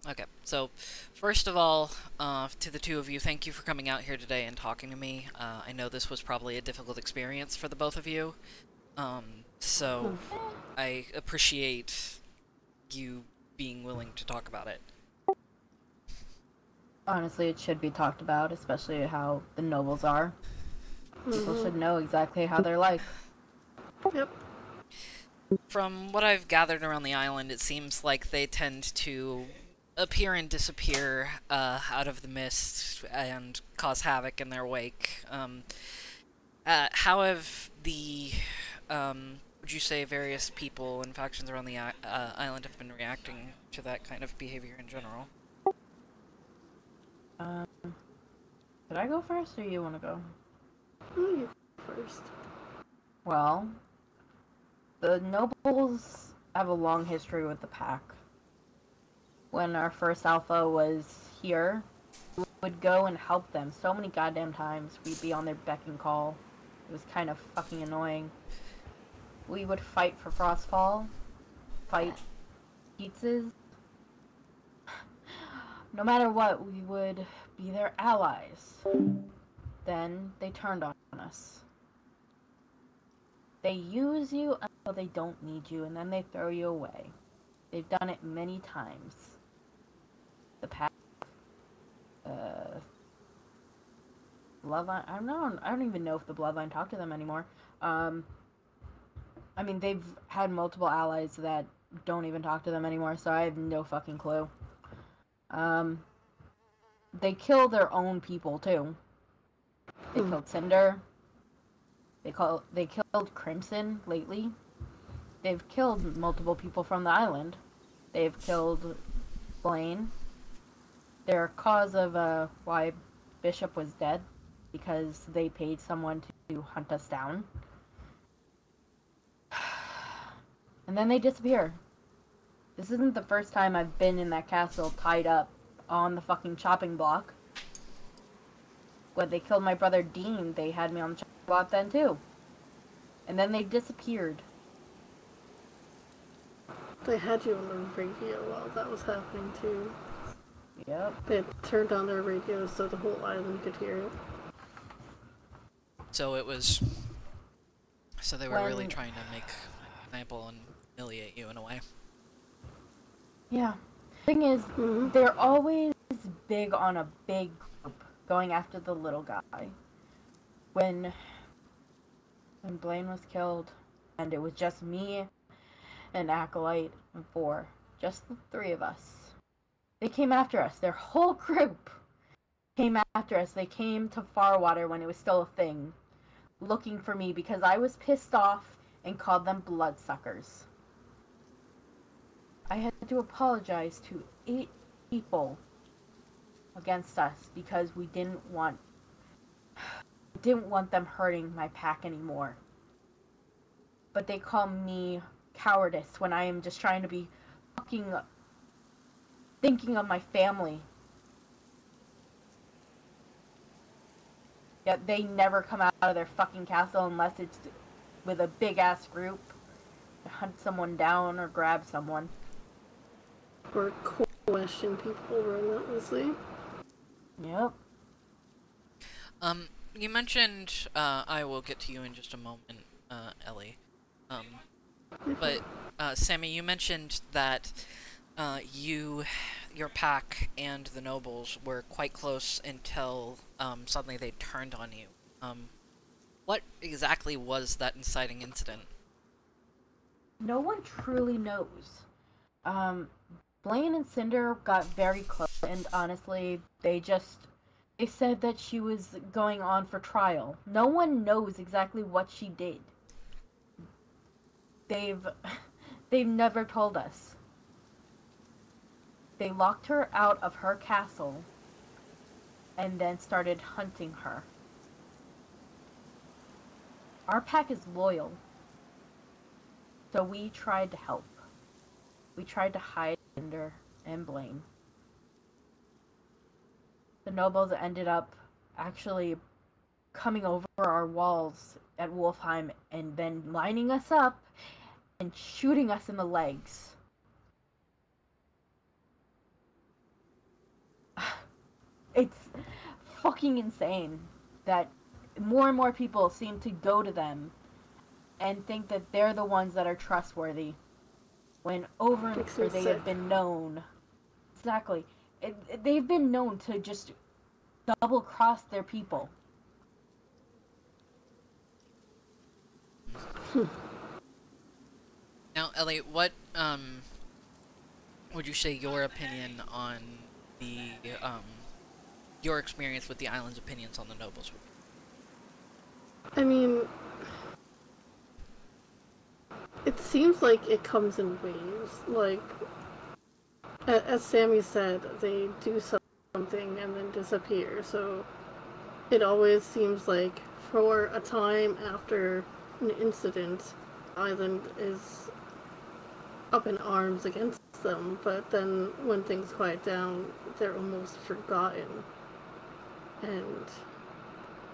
Okay, so first of all, to the two of you, thank you for coming out here today and talking to me. I know this was probably a difficult experience for the both of you, so Hmm. I appreciate you being willing to talk about it. Honestly, it should be talked about, especially how the nobles are. People Mm-hmm. should know exactly how they're like. Yep. From what I've gathered around the island, it seems like they tend to appear and disappear out of the mist and cause havoc in their wake. How have would you say various people and factions around the island have been reacting to that kind of behavior in general? Um, Should I go first, or you want to go? You first. Well, the nobles have a long history with the pack. When our first alpha was here, we would go and help them so many goddamn times. We'd be on their beck and call. It was kind of fucking annoying. We would fight for Frostfall, fight pizzas. No matter what, we would be their allies. Then they turned on us. They use you until they don't need you, and then they throw you away. They've done it many times. The past, uh, Bloodline. I don't even know if the Bloodline talk to them anymore. Um, I mean, they've had multiple allies that don't even talk to them anymore, so I have no fucking clue. Um, they kill their own people too. They Hmm. killed Cinder. They killed Crimson lately. They've killed multiple people from the island. They've killed Blaine. Their cause of why Bishop was dead because they paid someone to hunt us down. And then they disappear. This isn't the first time I've been in that castle tied up on the fucking chopping block. When they killed my brother Dean, they had me on the chopping block then too. And then they disappeared. They had you on the radio while that was happening too. Yep. They had turned on their radio so the whole island could hear it. So it was. So they were really When. trying to make an example and humiliate you in a way. Yeah. Thing is, Mm-hmm. they're always big on a big group going after the little guy. When Blaine was killed, and it was just me, an acolyte, and four, just the three of us. They came after us. Their whole group came after us. They came to Farwater when it was still a thing, looking for me because I was pissed off and called them bloodsuckers. I had to apologize to 8 people against us because we didn't want them hurting my pack anymore. But they call me cowardice when I am just trying to be fucking thinking of my family. Yet they never come out of their fucking castle unless it's with a big ass group to hunt someone down or grab someone. Or question people relentlessly. Yep. You mentioned. I will get to you in just a moment, Ellie. Um, but Sammy, you mentioned that your pack and the nobles were quite close until suddenly they turned on you. What exactly was that inciting incident? No one truly knows. Um, Blaine and Cinder got very close, and honestly, they said that she was going on for trial. No one knows exactly what she did. They've they've never told us. They locked her out of her castle and then started hunting her. Our pack is loyal, so we tried to help. We tried to hide Cinder and Blaine. The nobles ended up actually coming over our walls at Wolfheim and then lining us up and shooting us in the legs. fucking insane that more and more people seem to go to them and think that they're the ones that are trustworthy when over and Makes over me they sick. have been known. Exactly. They've been known to just double cross their people. Now, Ellie, what would you say your opinion on the your experience with the island's opinions on the nobles would I mean, it seems like it comes in waves. Like, as Sammy said, they do something and then disappear. So it always seems like for a time after an incident, Island is up in arms against them, but then when things quiet down, they're almost forgotten. And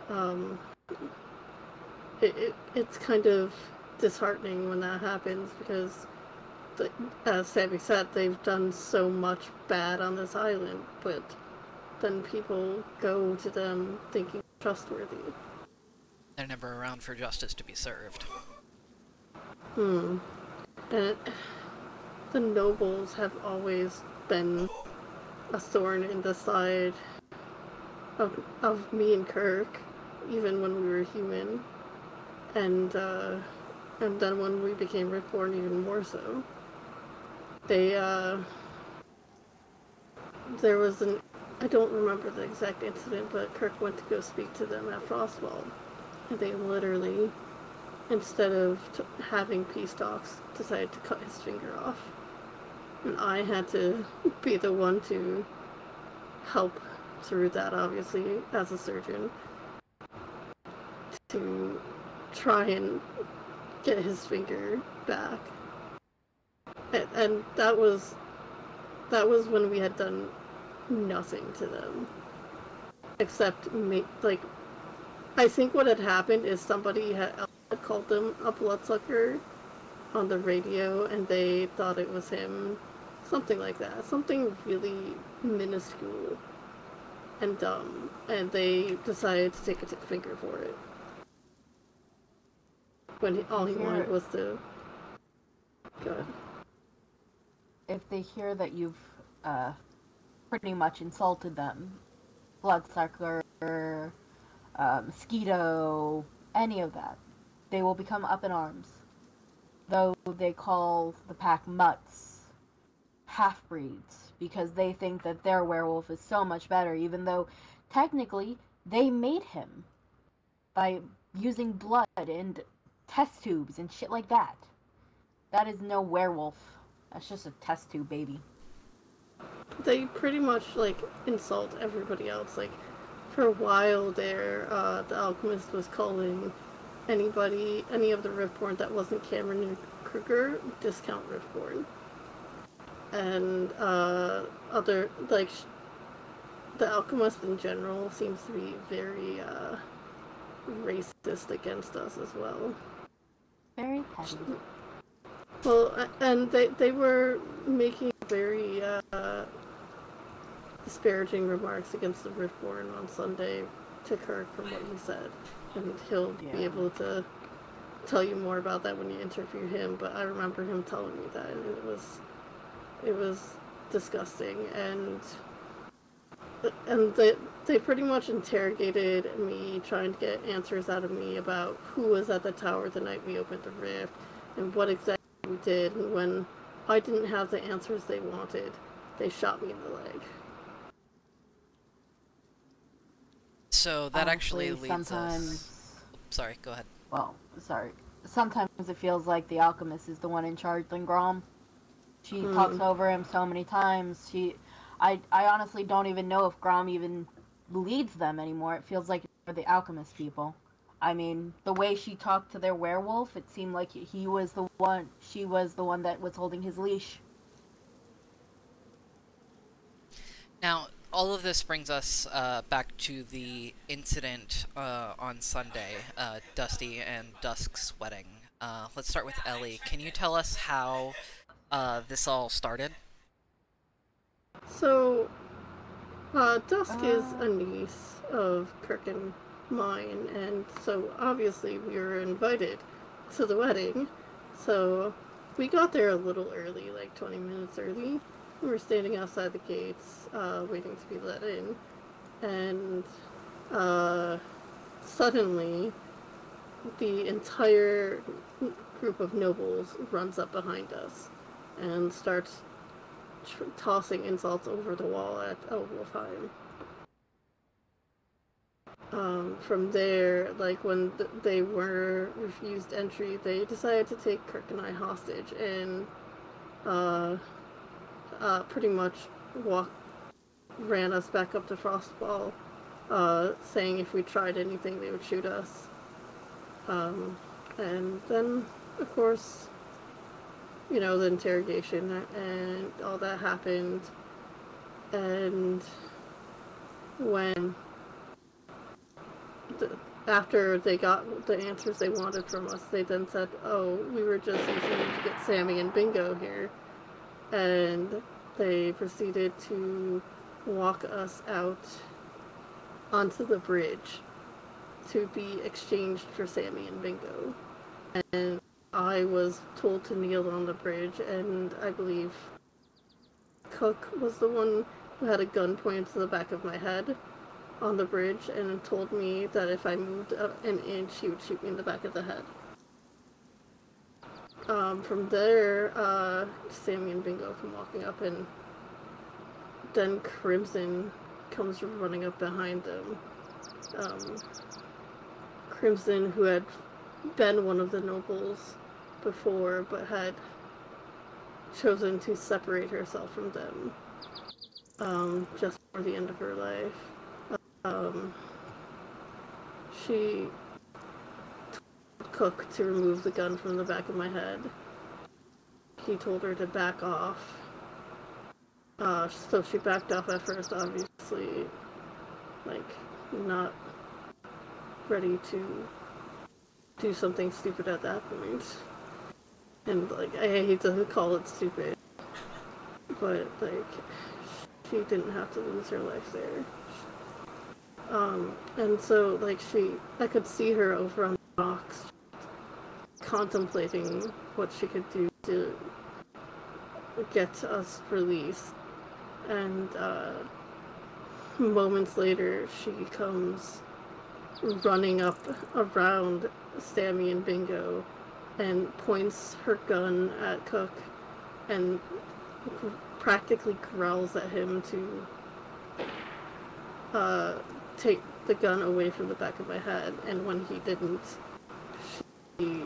um, it's kind of disheartening when that happens because, as Sammy said, they've done so much bad on this island, but then people go to them thinking trustworthy. they're never around for justice to be served. Hmm. And the nobles have always been a thorn in the side of me and Kirk, even when we were human, and then when we became reborn, even more so. They there was an I don't remember the exact incident, but Kirk went to go speak to them at Frostwall, and they literally, instead of having peace talks, decided to cut his finger off. And I had to be the one to help through that, obviously, as a surgeon, to try and get his finger back. And that was when we had done nothing to them, except like I think what had happened is somebody had called them a bloodsucker on the radio, and they thought it was him, something like that, something really minuscule and dumb, and they decided to take a finger for it when all he wanted was to go. If they hear that you've pretty much insulted them, bloodsucker, mosquito, any of that, they will become up in arms. Though they call the pack mutts, half-breeds, because they think that their werewolf is so much better, even though technically they made him by using blood and test tubes and shit like that. That is no werewolf. That's just a test tube, baby. They pretty much like insult everybody else. Like for a while there, the alchemist was calling any of the Riftborn that wasn't Cameron and Kruger discount Riftborn, and other like the alchemist in general seems to be very racist against us as well. Very petty. Well, and they were making very disparaging remarks against the Riftborn on Sunday to Kirk from what he said, and he'll be able to tell you more about that when you interview him. But I remember him telling me that, and it was disgusting, and they pretty much interrogated me, trying to get answers out of me about who was at the tower the night we opened the rift and what exactly we did. And when I didn't have the answers they wanted, they shot me in the leg. So that actually Honestly, leads us. Sorry, go ahead. Well, sorry. Sometimes it feels like the alchemist is the one in charge than Grom. She talks over him so many times. I honestly don't even know if Grom even leads them anymore. It feels like for the alchemist people. I mean, the way she talked to their werewolf, it seemed like she was the one that was holding his leash. Now, all of this brings us back to the incident on Sunday, Dusty and Dusk's wedding. Let's start with Ellie. Can you tell us how this all started? So Dusk is a niece of Kirk and mine, and so obviously we were invited to the wedding. So we got there a little early, like 20 minutes early. We were standing outside the gates, waiting to be let in, and uh, suddenly the entire group of nobles runs up behind us and starts tossing insults over the wall at Elwolfheim. From there, like when they were refused entry, they decided to take Kirk and I hostage and uh, pretty much ran us back up to Frostball, saying if we tried anything, they would shoot us. And then, of course, you know, the interrogation and all that happened. And when after they got the answers they wanted from us, they then said, "Oh, we were just using you to get Sammy and Bingo here," and they proceeded to walk us out onto the bridge to be exchanged for Sammy and Bingo. And I was told to kneel on the bridge, and I believe Cook was the one who had a gun pointed to the back of my head on the bridge and told me that if I moved an inch, he would shoot me in the back of the head. From there, Sammy and Bingo come walking up, and then Crimson comes running up behind them. Crimson, who had been one of the nobles before, but had chosen to separate herself from them just before the end of her life. She told Cook to remove the gun from the back of my head. He told her to back off. So she backed off at first, obviously, like, not ready to do something stupid at that point. And, like, I hate to call it stupid, but, like, she didn't have to lose her life there. And so, like, I could see her over on the rocks, contemplating what she could do to get us released. And, moments later, she comes running up around Sammy and Bingo and points her gun at Cook and practically growls at him to take the gun away from the back of my head, and when he didn't, she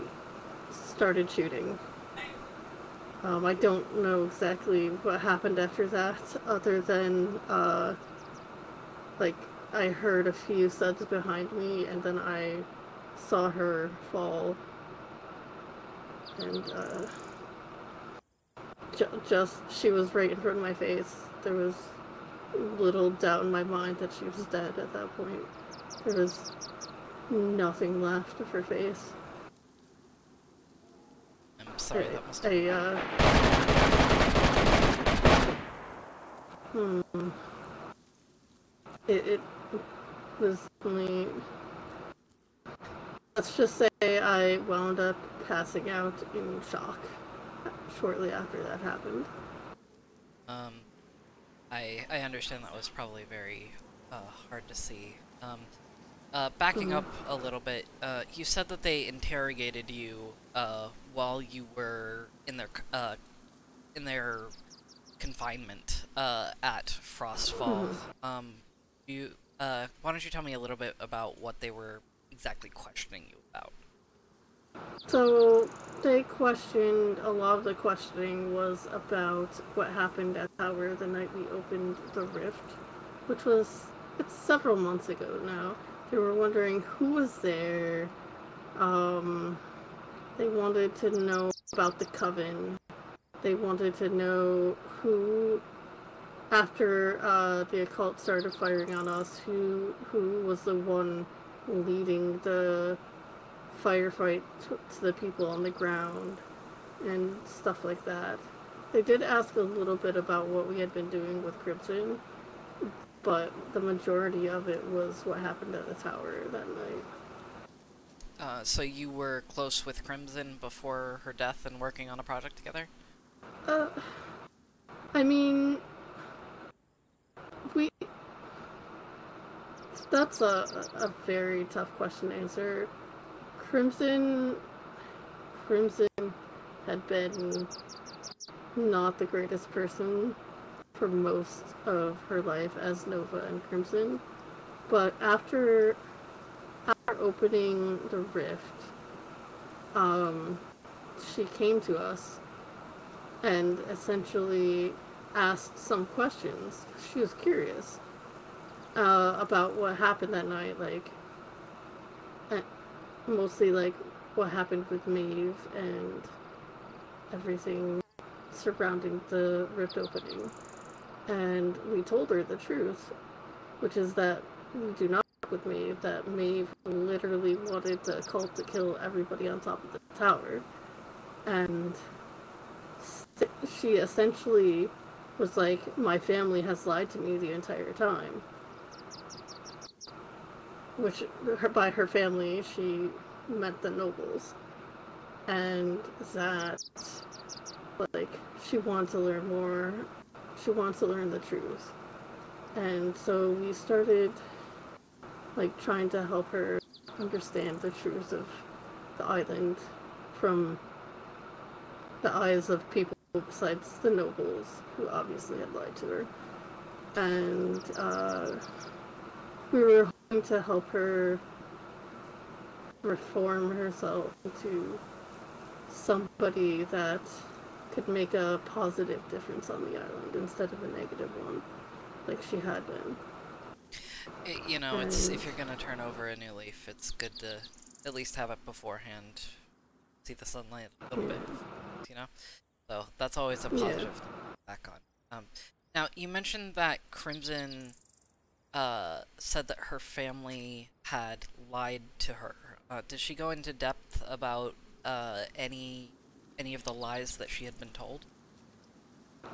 started shooting. I don't know exactly what happened after that, other than, like, I heard a few thuds behind me, and then I saw her fall, and, she was right in front of my face. There was little doubt in my mind that she was dead at that point. There was nothing left of her face. I'm sorry, that must have... It was only... Let's just say I wound up passing out in shock shortly after that happened. I understand that was probably very hard to see. Backing up a little bit, you said that they interrogated you while you were in their confinement at Frostfall. Why don't you tell me a little bit about what they were exactly questioning you about? So they questioned, a lot of the questioning was about what happened at Tower the night we opened the rift, which was, it's several months ago now. They were wondering who was there. They wanted to know about the Coven. They wanted to know who, after the occult started firing on us, who was the one leading the firefight to the people on the ground and stuff like that. They did ask a little bit about what we had been doing with Crimson, but the majority of it was what happened at the tower that night. So you were close with Crimson before her death and working on a project together? Uh, I mean, we. That's a very tough question to answer. Crimson, Crimson had been not the greatest person for most of her life as Nova and Crimson, but after opening the rift, um, she came to us and essentially asked some questions. She was curious about what happened that night, like mostly like what happened with Maeve and everything surrounding the rift opening. And we told her the truth, which is that we do not work with Maeve, that Maeve literally wanted the cult to kill everybody on top of the tower. And she essentially was like, my family has lied to me the entire time. Which, by her family, she meant the nobles. And that, like, she wanted to learn more. She wants to learn the truth. And so we started, like, trying to help her understand the truth of the island from the eyes of people besides the nobles, who obviously had lied to her. And we were hoping to help her reform herself into somebody that could make a positive difference on the island instead of a negative one, like she had been. It's And if you're gonna turn over a new leaf, it's good to at least have it beforehand. See the sunlight a little bit, you know? So that's always a yeah, positive to look back on. Now, you mentioned that Crimson said that her family had lied to her. Did she go into depth about any of the lies that she had been told?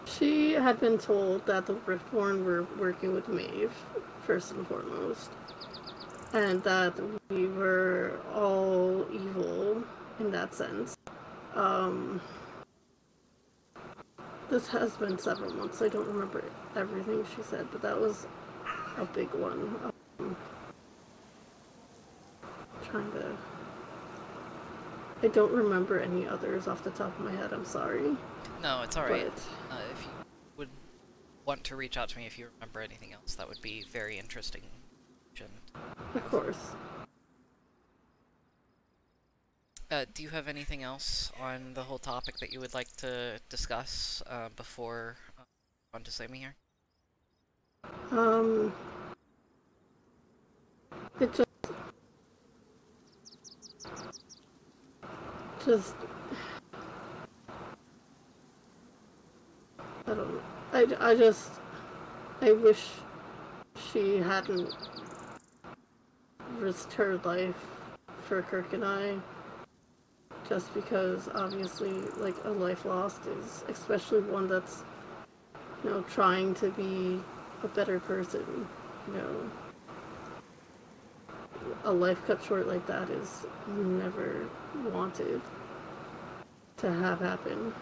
she had been told that the Riftborn were working with Maeve, first and foremost, and that we were all evil in that sense. Um, this has been several months. I don't remember everything she said, but that was a big one. Trying to. I don't remember any others off the top of my head. I'm sorry, No, it's alright. but If you would want to reach out to me if you remember anything else, that would be very interesting. of course. Do you have anything else on the whole topic that you would like to discuss before on to Sami here? Um, it just I don't know. I wish she hadn't risked her life for Kirk and I, just because obviously, like, a life lost is, especially one that's, trying to be a better person, you know, a life cut short like that is never wanted to have happen.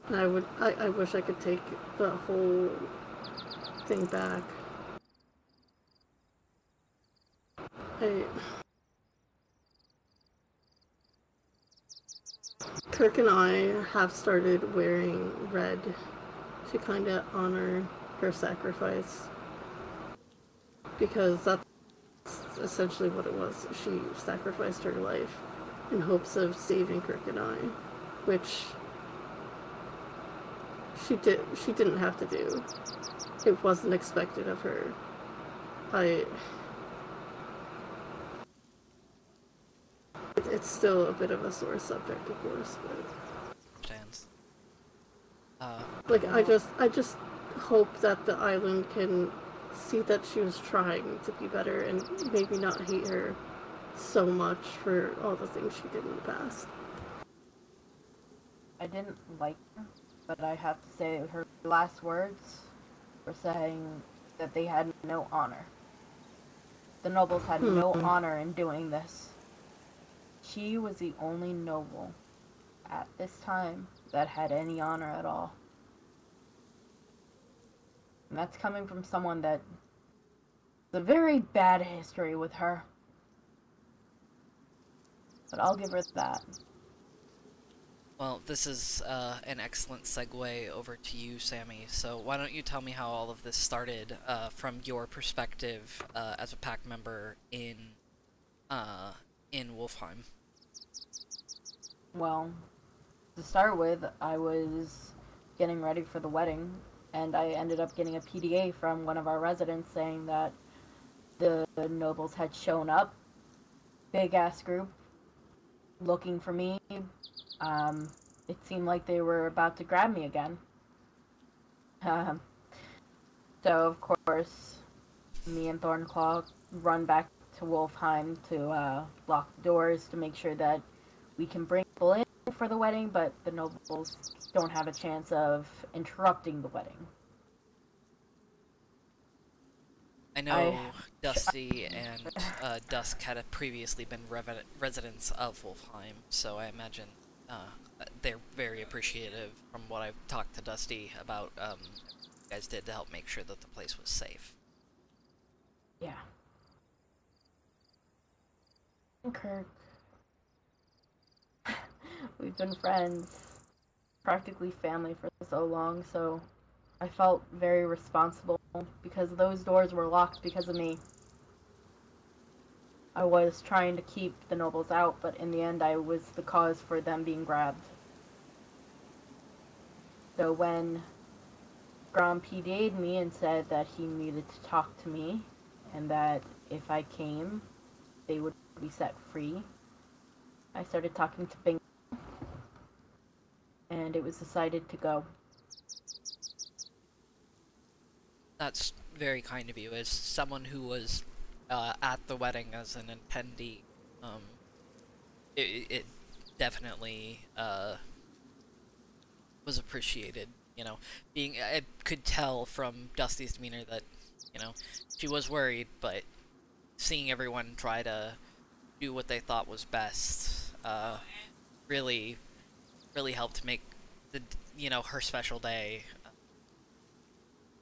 And I wish I could take the whole thing back. I, Kirk and I have started wearing red to kind of honor her sacrifice, because that's essentially what it was. She sacrificed her life in hopes of saving Kirk and I, which she didn't have to do. It wasn't expected of her. I it's still a bit of a sore subject, of course, but Stands. Uh, like I just hope that the island can see that she was trying to be better and maybe not hate her so much for all the things she did in the past. I didn't like her, but I have to say her last words were saying that they had no honor. The nobles had no honor in doing this. She was the only noble at this time that had any honor at all. And that's coming from someone that has a very bad history with her. But I'll give her that. Well, this is an excellent segue over to you, Sammy. So why don't you tell me how all of this started from your perspective as a pack member in Wolfheim? Well, to start with, I was getting ready for the wedding, and I ended up getting a PDA from one of our residents saying that the nobles had shown up, big ass group, looking for me. It seemed like they were about to grab me again. Um, so, of course, me and Thornclaw run back to Wolfheim to lock the doors to make sure that we can bring people in for the wedding, but the nobles don't have a chance of interrupting the wedding. I know Dusty and Dusk had previously been residents of Wolfheim, so I imagine they're very appreciative from what I've talked to Dusty about what you guys did to help make sure that the place was safe. Yeah. Kirk. We've been friends, practically family for so long, so I felt very responsible because those doors were locked because of me. I was trying to keep the nobles out, but in the end I was the cause for them being grabbed. So when Grom PDA'd me and said that he needed to talk to me, and that if I came, they would be set free, I started talking to Bing, and it was decided to go. That's very kind of you. As someone who was at the wedding as an attendee, it definitely was appreciated. You know, I could tell from Dusty's demeanor that, you know, she was worried, but seeing everyone try to do what they thought was best, really, really helped make her special day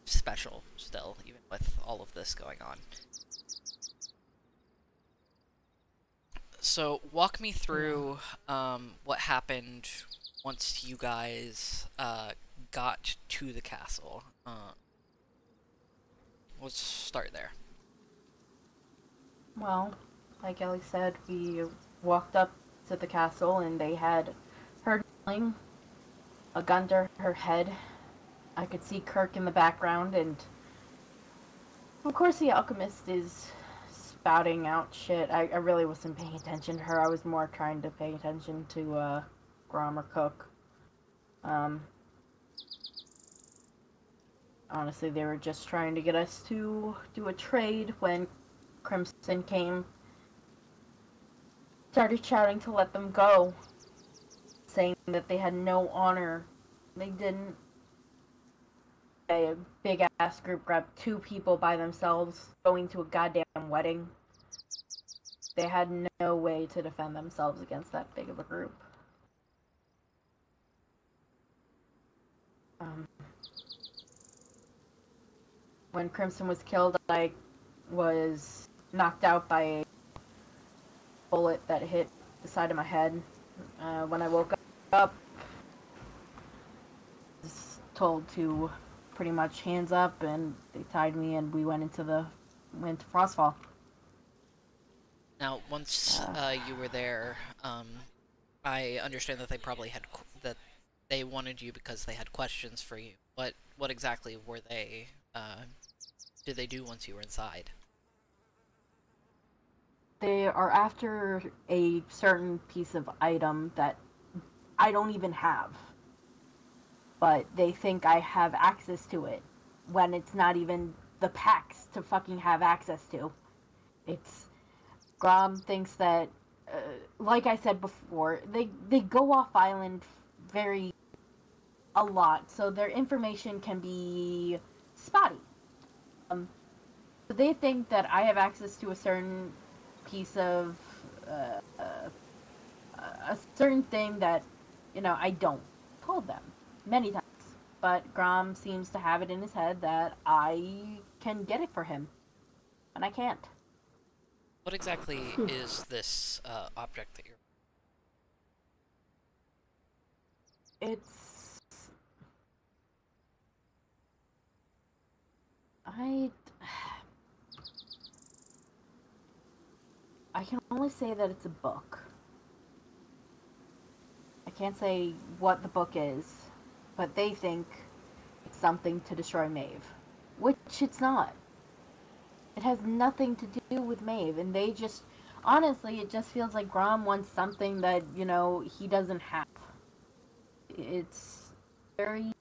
special still, even with all of this going on. So, walk me through what happened once you guys got to the castle. Let's start there. Well, like Ellie said, we walked up to the castle and they had her kneeling, a gun to her head. I could see Kirk in the background, and of course the alchemist is spouting out shit. I really wasn't paying attention to her. I was more trying to pay attention to Grom or Cook. Honestly, they were just trying to get us to do a trade when Crimson came. Started shouting to let them go, saying that they had no honor. They didn't. A big ass group grabbed 2 people by themselves going to a goddamn wedding. They had no way to defend themselves against that big of a group. When Crimson was killed, I was knocked out by a bullet that hit the side of my head. When I woke up, I was told to pretty much hands up, and they tied me, and we went to Frostfall. Now, once you were there, I understand that they probably that they wanted you because they had questions for you. What exactly were they? Did they do once you were inside? They are after a certain piece of item that I don't even have, but they think I have access to it when it's not even the packs to fucking have access to. It's Grom thinks that, like I said before, they go off island a lot, so their information can be spotty. So they think that I have access to a certain piece of a certain thing that, I don't. Told them many times, but Grom seems to have it in his head that I can get it for him, and I can't. What exactly is this object that you're... It's I I can only say that it's a book. I can't say what the book is, but they think it's something to destroy Maeve, which it's not. It has nothing to do with Maeve, and they just, honestly, it just feels like Grom wants something that, he doesn't have. It's very,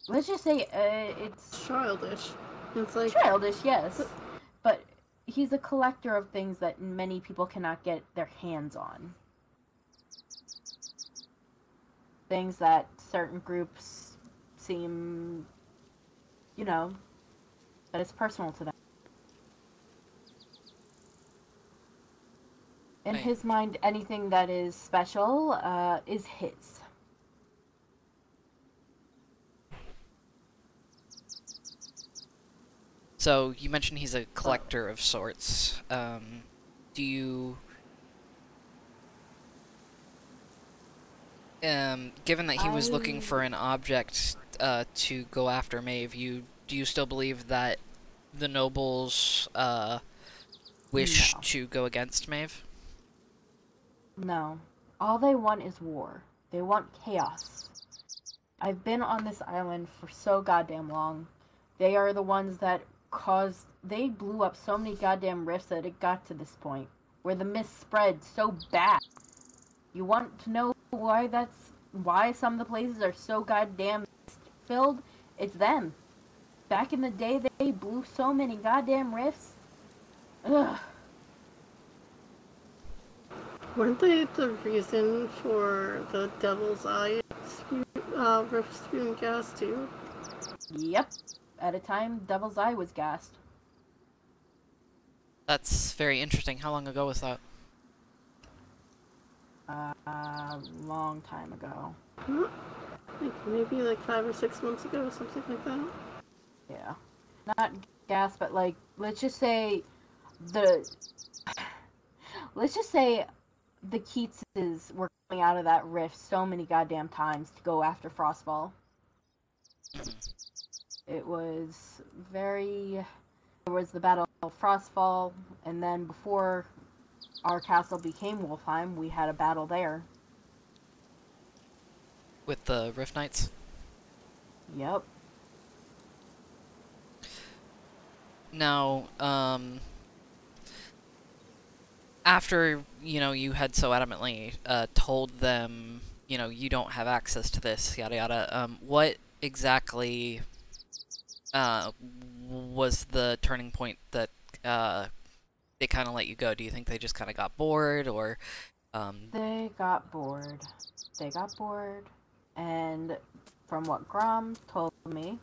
let's just say, it's Childish. It's like childish, yes, but he's a collector of things that many people cannot get their hands on. Things that certain groups seem, that it's personal to them. In Right. his mind, anything that is special is his. So, you mentioned he's a collector of sorts. Do you... given that he was looking for an object to go after Maeve, do you still believe that the nobles wish No. to go against Maeve? No. All they want is war. They want chaos. I've been on this island for so goddamn long. They are the ones that they blew up so many goddamn rifts that it got to this point, where the mist spread so bad. You want to know why some of the places are so goddamn filled? It's them. Back in the day, they blew so many goddamn rifts. Ugh. weren't they the reason for the Devil's Eye rift spewing gas too? Yep. At a time, Devil's Eye was gassed. That's very interesting. How long ago was that? Long time ago. Like maybe like 5 or 6 months ago, something like that. Yeah. Not gas, but like, let's just say the Keatses were coming out of that rift so many goddamn times to go after Frostfall. It was there was the Battle of Frostfall, and then before our castle became Wolfheim, we had a battle there. With the Rift Knights? Yep. Now, after, you had so adamantly told them, you don't have access to this, yada yada, what exactly was the turning point that they kind of let you go? Do you think they just kind of got bored, or... They got bored. They got bored, and from what Grom told me,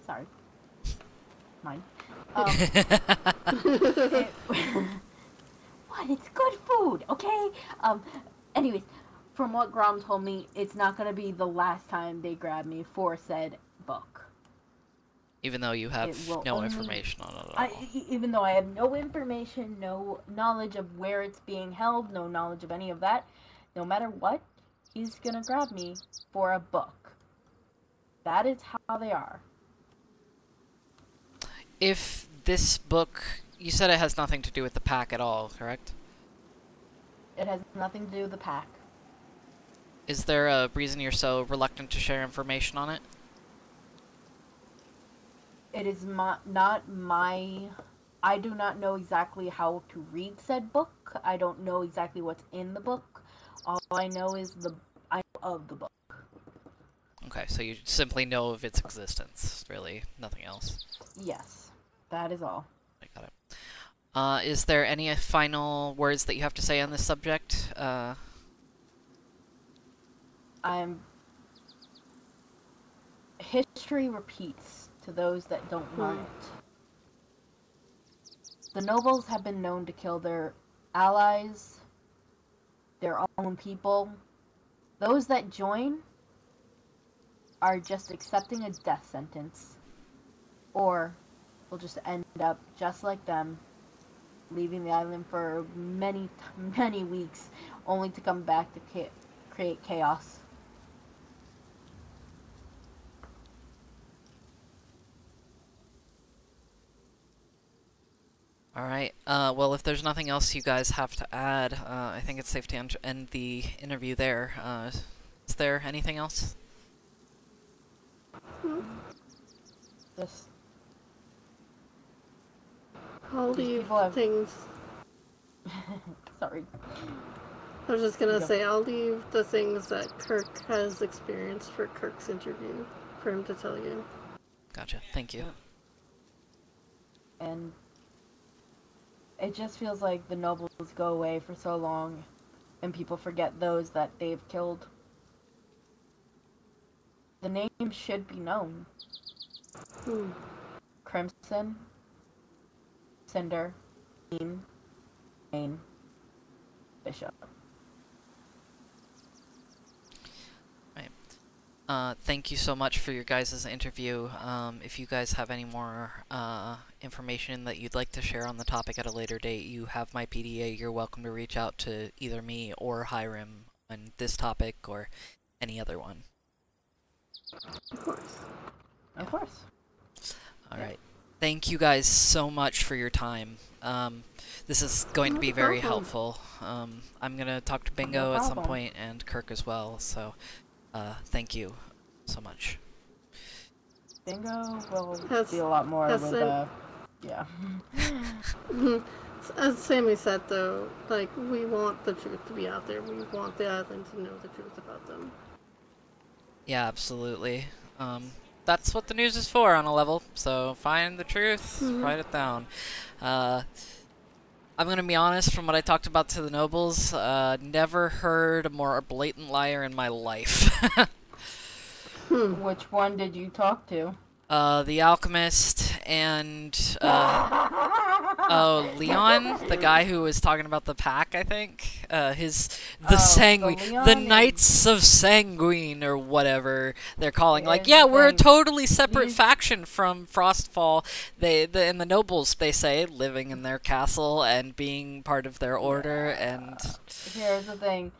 sorry, mine. What? It's good food, okay? Anyways, from what Grom told me, it's not gonna be the last time they grab me for said book. Even though you have no information on it at all. Even though I have no information, no knowledge of where it's being held, no knowledge of any of that, no matter what, he's gonna grab me for a book. That is how they are. If this book... You said it has nothing to do with the pack at all, correct? It has nothing to do with the pack. Is there a reason you're so reluctant to share information on it? It is not my... I do not know exactly how to read said book. I don't know exactly what's in the book. All I know is I know of the book. Okay, so you simply know of its existence, really, nothing else. Yes, that is all. I got it. Is there any final words that you have to say on this subject? History repeats to those that don't know Hmm. it. The nobles have been known to kill their allies, their own people. Those that join are just accepting a death sentence, or will just end up just like them, leaving the island for many, many weeks, only to come back to create chaos. Alright, well, if there's nothing else you guys have to add, I think it's safe to end the interview there. Is there anything else? Just I'll these leave people have. things. Sorry. I was just gonna Go. say, I'll leave the things that Kirk has experienced for Kirk's interview for him to tell you. Gotcha, thank you. And it just feels like the nobles go away for so long, and people forget those that they've killed. The name should be known. Hmm. Crimson, Cinder, Beam, Main, Bishop. Thank you so much for your guys' interview. If you guys have any more information that you'd like to share on the topic at a later date, you have my PDA. You're welcome to reach out to either me or Hiram on this topic or any other one. Of course. Of course. Alright. Thank you guys so much for your time. This is going to be very helpful. I'm gonna talk to Bingo at some point and Kirk as well, so thank you so much. Bingo will be a lot more with, yeah. As Sammy said, though, like, we want the truth to be out there. We want the island to know the truth about them. Yeah, absolutely. That's what the news is for on a level, so find the truth, write it down. I'm gonna be honest, from what I talked about to the nobles, never heard a more blatant liar in my life. Which one did you talk to? The alchemist and, oh, Leon? The guy who was talking about the pack, I think? The Knights of Sanguine, or whatever they're calling. Like, yeah, we're a totally separate faction from Frostfall. And the nobles, they say, living in their castle and being part of their order, and... Here's the thing.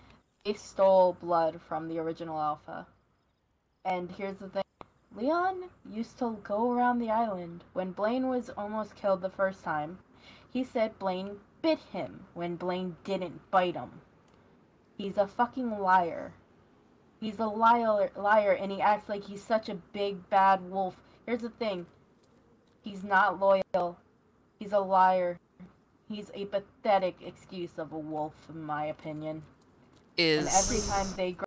They stole blood from the original Alpha. And here's the thing. Leon used to go around the island. When Blaine was almost killed the first time, he said Blaine bit him when Blaine didn't bite him. He's a fucking liar. He's a liar, and he acts like he's such a big, bad wolf. Here's the thing. He's not loyal. He's a liar. He's a pathetic excuse of a wolf, in my opinion. And every time they